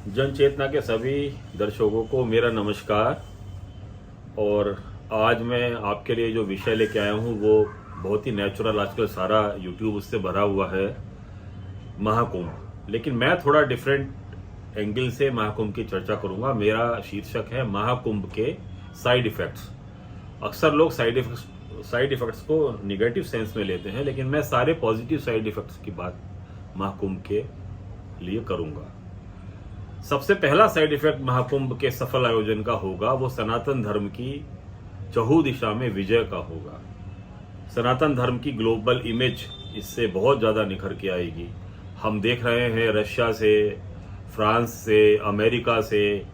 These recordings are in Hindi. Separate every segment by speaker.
Speaker 1: जन चेतना के सभी दर्शकों को मेरा नमस्कार। और आज मैं आपके लिए जो विषय लेके आया हूँ वो बहुत ही नेचुरल, आजकल सारा यूट्यूब उससे भरा हुआ है, महाकुंभ। लेकिन मैं थोड़ा डिफरेंट एंगल से महाकुंभ की चर्चा करूंगा। मेरा शीर्षक है महाकुंभ के साइड इफेक्ट्स। अक्सर लोग साइड इफेक्ट्स को निगेटिव सेंस में लेते हैं, लेकिन मैं सारे पॉजिटिव साइड इफेक्ट्स की बात महाकुंभ के लिए करूंगा। सबसे पहला साइड इफेक्ट महाकुंभ के सफल आयोजन का होगा वो सनातन धर्म की चहु दिशा में विजय का होगा। सनातन धर्म की ग्लोबल इमेज इससे बहुत ज्यादा निखर के आएगी। हम देख रहे हैं रशिया से, फ्रांस से, अमेरिका से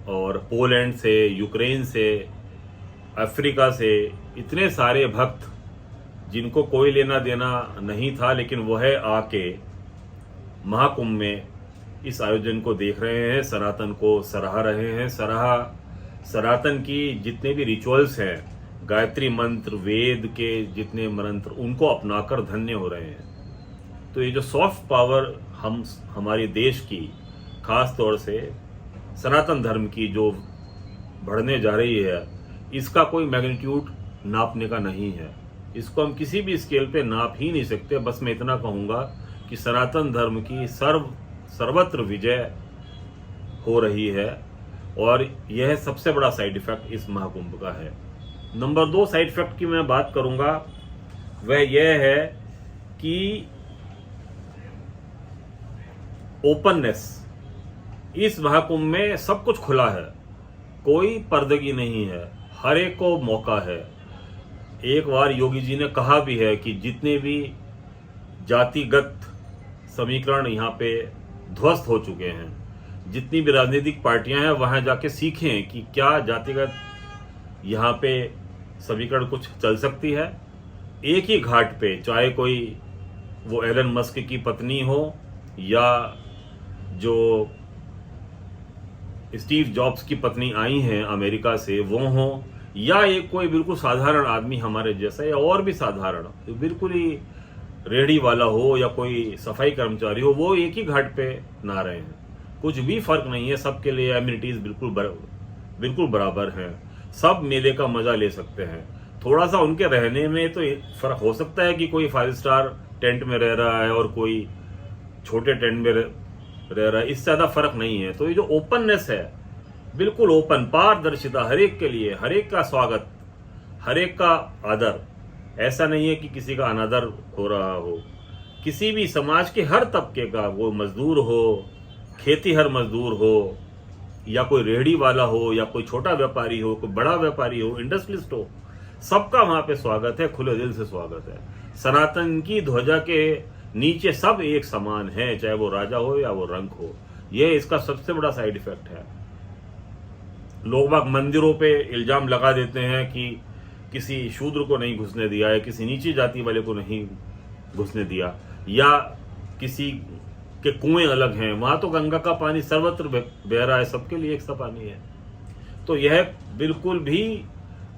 Speaker 1: और पोलैंड से, यूक्रेन से, अफ्रीका से इतने सारे भक्त जिनको कोई लेना देना नहीं था, लेकिन वह आके महाकुंभ में इस आयोजन को देख रहे हैं, सनातन को सराह रहे हैं। सनातन की जितने भी रिचुअल्स हैं, गायत्री मंत्र, वेद के जितने मंत्र, उनको अपनाकर धन्य हो रहे हैं। तो ये जो सॉफ्ट पावर हमारे देश की, खास तौर से सनातन धर्म की जो बढ़ने जा रही है, इसका कोई मैग्नीट्यूड नापने का नहीं है। इसको हम किसी भी स्केल पे नाप ही नहीं सकते। बस मैं इतना कहूँगा कि सनातन धर्म की सर्वत्र विजय हो रही है, और यह सबसे बड़ा साइड इफेक्ट इस महाकुंभ का है। नंबर 2 साइड इफेक्ट की मैं बात करूंगा, वह यह है कि ओपननेस। इस महाकुंभ में सब कुछ खुला है, कोई पर्दगी नहीं है, हर एक को मौका है। एक बार योगी जी ने कहा भी है कि जितने भी जातिगत समीकरण यहाँ पे ध्वस्त हो चुके हैं, जितनी भी राजनीतिक पार्टियां हैं, वहां जाके सीखें कि क्या जातिगत यहाँ पे समीकरण कुछ चल सकती है। एक ही घाट पे, चाहे कोई वो एलन मस्क की पत्नी हो, या जो स्टीव जॉब्स की पत्नी आई हैं अमेरिका से वो हो, या एक कोई बिल्कुल साधारण आदमी हमारे जैसा, या और भी साधारण बिल्कुल ही रेहड़ी वाला हो, या कोई सफाई कर्मचारी हो, वो एक ही घाट पे नहा रहे हैं। कुछ भी फर्क नहीं है, सबके लिए एमिनिटीज बिल्कुल बराबर हैं। सब मेले का मजा ले सकते हैं। थोड़ा सा उनके रहने में तो फर्क हो सकता है कि कोई 5 स्टार टेंट में रह रहा है और कोई छोटे टेंट में रह रहा है, इससे ज्यादा फर्क नहीं है। तो ये जो ओपननेस है, बिल्कुल ओपन, पारदर्शिता, हर एक के लिए, हर एक का स्वागत, हर एक का आदर। ऐसा नहीं है कि किसी का अनादर हो रहा हो। किसी भी समाज के हर तबके का, वो मजदूर हो, खेतीहर मजदूर हो, या कोई रेहड़ी वाला हो, या कोई छोटा व्यापारी हो, कोई बड़ा व्यापारी हो, इंडस्ट्रियलिस्ट हो, सबका वहां पे स्वागत है, खुले दिल से स्वागत है। सनातन की ध्वजा के नीचे सब एक समान है, चाहे वो राजा हो या वो रंक हो। यह इसका सबसे बड़ा साइड इफेक्ट है। लोग बाग मंदिरों पे इल्जाम लगा देते हैं कि किसी शूद्र को नहीं घुसने दिया है, किसी नीची जाति वाले को नहीं घुसने दिया, या किसी के कुएं अलग हैं। वहां तो गंगा का पानी सर्वत्र बह रहा है, सबके लिए एक सा पानी है। तो यह बिल्कुल भी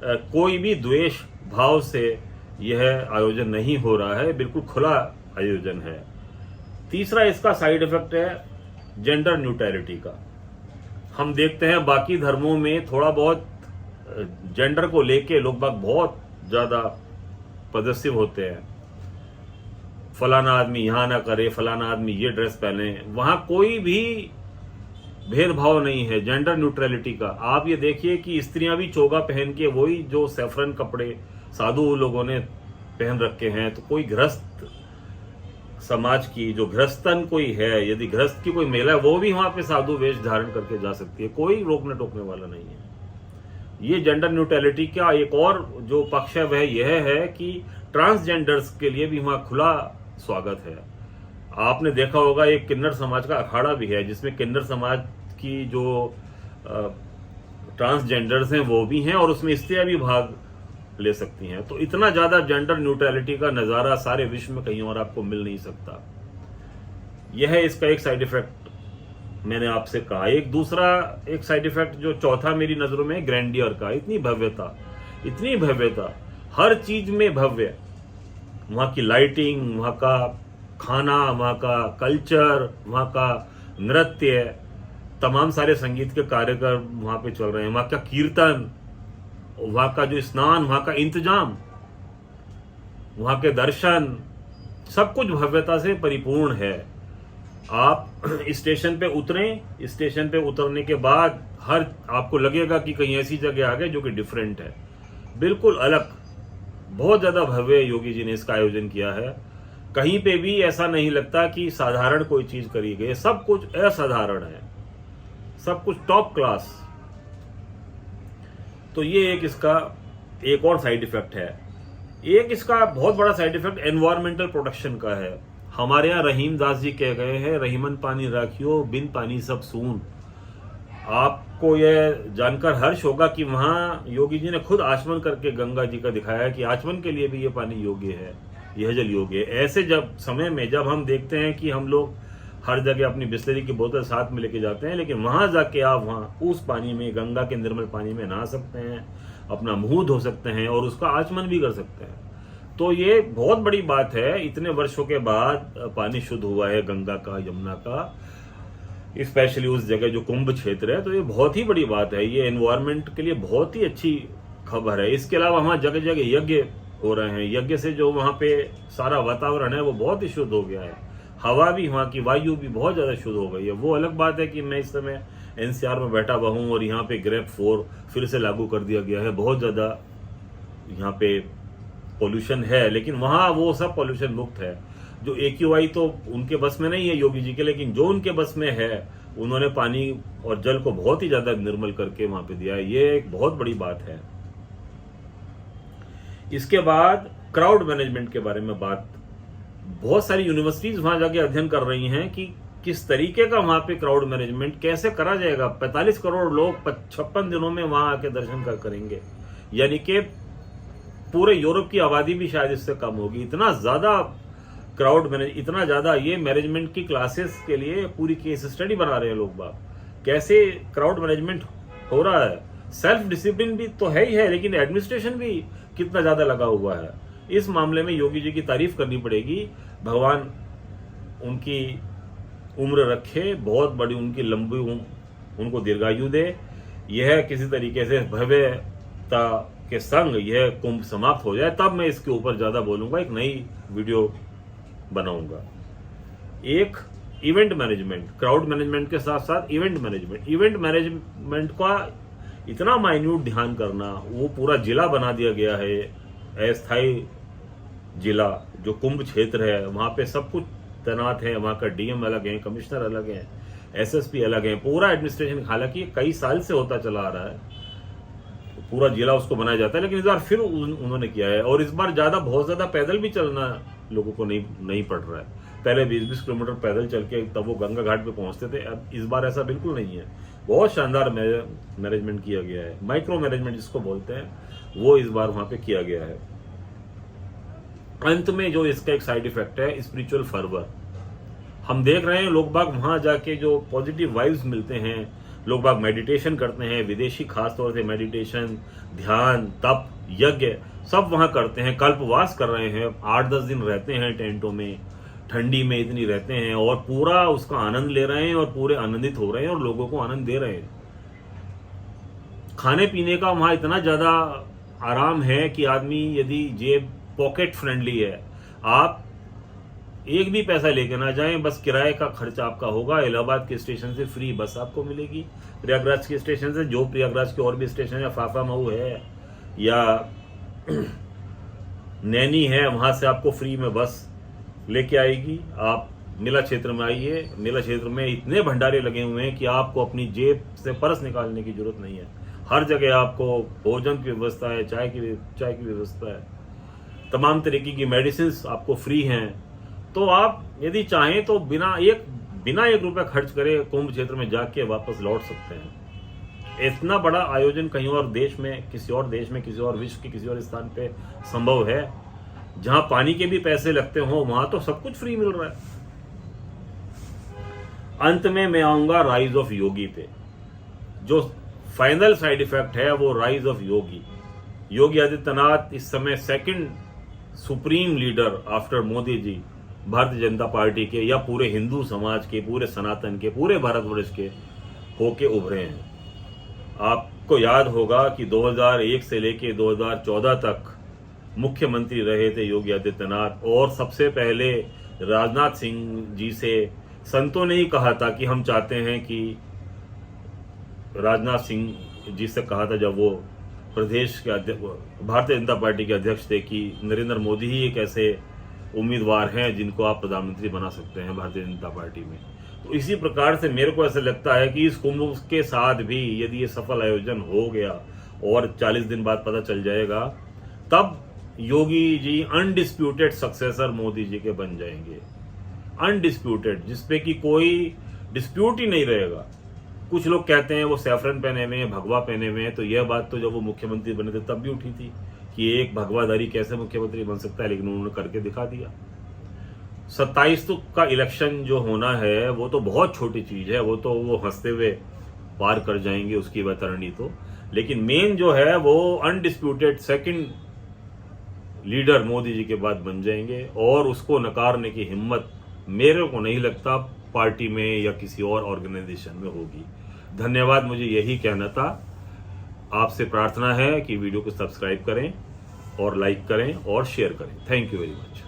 Speaker 1: कोई भी द्वेष भाव से यह आयोजन नहीं हो रहा है, बिल्कुल खुला आयोजन है। तीसरा इसका साइड इफेक्ट है जेंडर न्यूट्रलिटी का। हम देखते हैं बाकी धर्मों में थोड़ा बहुत जेंडर को लेके लोग बाग बहुत ज्यादा पॉजिटिव होते हैं। फलाना आदमी यहां ना करे, फलाना आदमी ये ड्रेस पहने, वहां कोई भी भेदभाव नहीं है जेंडर न्यूट्रलिटी का। आप ये देखिए कि स्त्रियां भी चोगा पहन के, वही जो सैफरन कपड़े साधु लोगों ने पहन रखे हैं। तो कोई गृहस्थ समाज की, जो गृहस्थन कोई है, यदि गृहस्थ की कोई महिला है, वो भी वहां पे साधु वेश धारण करके जा सकती है, कोई रोकने टोकने वाला नहीं है। ये जेंडर न्यूट्रलिटी का एक और जो पक्ष है वह यह है कि ट्रांसजेंडर्स के लिए भी वहां खुला स्वागत है। आपने देखा होगा एक किन्नर समाज का अखाड़ा भी है, जिसमें किन्नर समाज की जो ट्रांसजेंडर्स हैं वो भी हैं, और उसमें स्त्रियां भी भाग ले सकती हैं। तो इतना ज्यादा जेंडर न्यूट्रलिटी का नजारा सारे विश्व में कहीं और आपको मिल नहीं सकता। यह है इसका एक साइड इफेक्ट मैंने आपसे कहा। एक दूसरा एक साइड इफेक्ट जो चौथा मेरी नजरों में ग्रैंडियर का। इतनी भव्यता, हर चीज में भव्य। वहां की लाइटिंग, वहां का खाना, वहां का कल्चर, वहां का नृत्य, तमाम सारे संगीत के कार्यक्रम वहाँ पे चल रहे हैं, वहाँ का कीर्तन, वहाँ का जो स्नान, वहाँ का इंतजाम, वहाँ के दर्शन, सब कुछ भव्यता से परिपूर्ण है। आप स्टेशन पे उतरें, स्टेशन पे उतरने के बाद हर आपको लगेगा कि कहीं ऐसी जगह आ गए जो कि डिफरेंट है, बिल्कुल अलग। बहुत ज़्यादा भव्य योगी जी ने इसका आयोजन किया है। कहीं पे भी ऐसा नहीं लगता कि साधारण कोई चीज़ करी गई, सब कुछ असाधारण है, सब कुछ टॉप क्लास। तो ये एक इसका एक और साइड इफेक्ट है। एक इसका बहुत बड़ा साइड इफेक्ट एनवायरमेंटल प्रोटेक्शन का है। हमारे यहाँ रहीम दास जी कह गए हैं, रहीमन पानी राखियो बिन पानी सब सून। आपको यह जानकर हर्ष होगा कि वहाँ योगी जी ने खुद आचमन करके गंगा जी का दिखाया कि आचमन के लिए भी ये पानी योग्य है, यह जल योग्य है। ऐसे जब समय में जब हम देखते हैं कि हम लोग हर जगह अपनी बिस्लरी की बोतल साथ में लेके जाते हैं, लेकिन वहाँ जाके आप वहाँ उस पानी में, गंगा के निर्मल पानी में नहा सकते हैं, अपना मुंह धो सकते हैं और उसका आचमन भी कर सकते हैं। तो ये बहुत बड़ी बात है। इतने वर्षों के बाद पानी शुद्ध हुआ है गंगा का, यमुना का, स्पेशली उस जगह जो कुंभ क्षेत्र है। तो ये बहुत ही बड़ी बात है, ये एनवायरनमेंट के लिए बहुत ही अच्छी खबर है। इसके अलावा वहाँ जगह जगह यज्ञ हो रहे हैं। यज्ञ से जो वहाँ पे सारा वातावरण है वो बहुत ही शुद्ध हो गया है। हवा भी, वहाँ की वायु भी बहुत ज़्यादा शुद्ध हो गई है। वो अलग बात है कि मैं इस समय एनसीआर में बैठा हुआ हूँ और यहाँ पे ग्रेप 4 फिर से लागू कर दिया गया है। बहुत ज़्यादा यहाँ पे पोल्यूशन है, लेकिन वहाँ वो सब पोल्यूशन मुक्त है। जो AQI तो उनके बस में नहीं है योगी जी के, लेकिन जो उनके बस में है उन्होंने पानी और जल को बहुत ही ज़्यादा निर्मल करके वहाँ पे दिया है। ये एक बहुत बड़ी बात है। इसके बाद क्राउड मैनेजमेंट के बारे में बात, बहुत सारी यूनिवर्सिटीज वहाँ जाके अध्ययन कर रही हैं कि किस तरीके का वहाँ पे क्राउड मैनेजमेंट कैसे करा जाएगा। 45 करोड़ लोग 56 दिनों में वहाँ आके दर्शन करेंगे, यानी कि पूरे यूरोप की आबादी भी शायद इससे कम होगी। इतना ज्यादा क्राउड मैनेज, इतना ज्यादा ये मैनेजमेंट की क्लासेस के लिए पूरी केस स्टडी बना रहे हैं लोग बाग, कैसे क्राउड मैनेजमेंट हो रहा है। सेल्फ डिसिप्लिन भी तो है ही है, लेकिन एडमिनिस्ट्रेशन भी कितना ज्यादा लगा हुआ है। इस मामले में योगी जी की तारीफ करनी पड़ेगी। भगवान उनकी उम्र रखे, बहुत बड़ी उनकी लंबी उनको दीर्घायु दे। यह किसी तरीके से भव्यता के संग यह कुंभ समाप्त हो जाए, तब मैं इसके ऊपर ज्यादा बोलूंगा, एक नई वीडियो बनाऊंगा। एक इवेंट मैनेजमेंट, क्राउड मैनेजमेंट के साथ साथ इवेंट मैनेजमेंट का इतना माइन्यूट ध्यान करना। वो पूरा जिला बना दिया गया है, अस्थायी जिला जो कुंभ क्षेत्र है, वहां पे सब कुछ तैनात है। वहां का डीएम अलग है, कमिश्नर अलग है, एसएसपी अलग है, पूरा एडमिनिस्ट्रेशन। हालांकि कई साल से होता चला आ रहा है, पूरा जिला उसको बनाया जाता है, लेकिन इस बार फिर उन्होंने किया है। और इस बार बहुत ज्यादा पैदल भी चलना लोगों को नहीं पड़ रहा है। पहले 20-20 किलोमीटर पैदल चल के तब वो गंगा घाट पे पहुंचते थे, अब इस बार ऐसा बिल्कुल नहीं है। बहुत शानदार मैनेजमेंट किया गया है, माइक्रो मैनेजमेंट जिसको बोलते हैं, वो इस बार वहां पे किया गया है। अंत में जो इसका एक साइड इफेक्ट है, स्पिरिचुअल फर्वर। हम देख रहे हैं लोग बाग वहां जाके जो पॉजिटिव वाइब्स मिलते हैं, लोग बाग मेडिटेशन करते हैं, विदेशी खासतौर से मेडिटेशन, ध्यान, तप, यज्ञ सब वहां करते हैं, कल्पवास कर रहे हैं, 8-10 दिन रहते हैं टेंटों में, ठंडी में इतनी रहते हैं और पूरा उसका आनंद ले रहे हैं और पूरे आनंदित हो रहे हैं और लोगों को आनंद दे रहे हैं। खाने पीने का वहां इतना ज्यादा आराम है कि आदमी यदि जेब पॉकेट फ्रेंडली है, आप एक भी पैसा लेके ना जाएं, बस किराए का खर्चा आपका होगा। इलाहाबाद के स्टेशन से फ्री बस आपको मिलेगी, प्रयागराज के स्टेशन से, जो प्रयागराज के और भी स्टेशन है, फाफा मऊ है या नैनी है, वहां से आपको फ्री में बस लेके आएगी। आप मेला क्षेत्र में आइए, मेला क्षेत्र में इतने भंडारे लगे हुए हैं कि आपको अपनी जेब से पर्स निकालने की जरूरत नहीं है। हर जगह आपको भोजन की व्यवस्था है, चाय की व्यवस्था है, तमाम तरीके की मेडिसिन आपको फ्री हैं। तो आप यदि चाहें तो बिना एक रुपया खर्च करे कुंभ क्षेत्र में जाके वापस लौट सकते हैं। इतना बड़ा आयोजन कहीं और देश में, किसी और देश में, किसी और विश्व के किसी और स्थान पे संभव है? जहां पानी के भी पैसे लगते हो, वहां तो सब कुछ फ्री मिल रहा है। अंत में मैं आऊंगा राइज ऑफ योगी पे। जो फाइनल साइड इफेक्ट है वो राइज ऑफ योगी। योगी आदित्यनाथ इस समय second supreme leader after Modi ji, Bharatiya Janata party के या पूरे हिंदू समाज के, पूरे सनातन के, पूरे भारतवर्ष के होके उभरे हैं। आपको याद होगा कि 2001 से लेके 2014 तक मुख्यमंत्री रहे थे योगी आदित्यनाथ, और सबसे पहले राजनाथ सिंह जी से संतों ने ही कहा था कि हम चाहते हैं कि राजनाथ सिंह जी से कहा था जब वो प्रदेश के भारतीय जनता पार्टी के अध्यक्ष थे कि नरेंद्र मोदी ही एक ऐसे उम्मीदवार हैं जिनको आप प्रधानमंत्री बना सकते हैं भारतीय जनता पार्टी में। तो इसी प्रकार से मेरे को ऐसा लगता है कि इस कुंभ के साथ भी यदि ये सफल आयोजन हो गया और 40 दिन बाद पता चल जाएगा, तब योगी जी अनडिस्प्यूटेड सक्सेसर मोदी जी के बन जाएंगे। अनडिस्प्यूटेड, जिसपे कि कोई डिस्प्यूट ही नहीं रहेगा। कुछ लोग कहते हैं वो सैफरन पहने हुए हैं, भगवा पहने हुए हैं, तो यह बात तो जब वो मुख्यमंत्री बने थे तब भी उठी थी कि एक भगवाधारी कैसे मुख्यमंत्री बन सकता है, लेकिन उन्होंने करके दिखा दिया। 27 का इलेक्शन जो होना है वो तो बहुत छोटी चीज है, वो हंसते हुए पार कर जाएंगे उसकी वैतरणी तो, लेकिन मेन जो है वो undisputed second leader Modi ji के बाद बन जाएंगे, और उसको नकारने की हिम्मत मेरे को नहीं लगता पार्टी में या किसी और ऑर्गेनाइजेशन में होगी। धन्यवाद, मुझे यही कहना था। आपसे प्रार्थना है कि वीडियो को सब्सक्राइब करें और लाइक करें और शेयर करें। Thank you very much.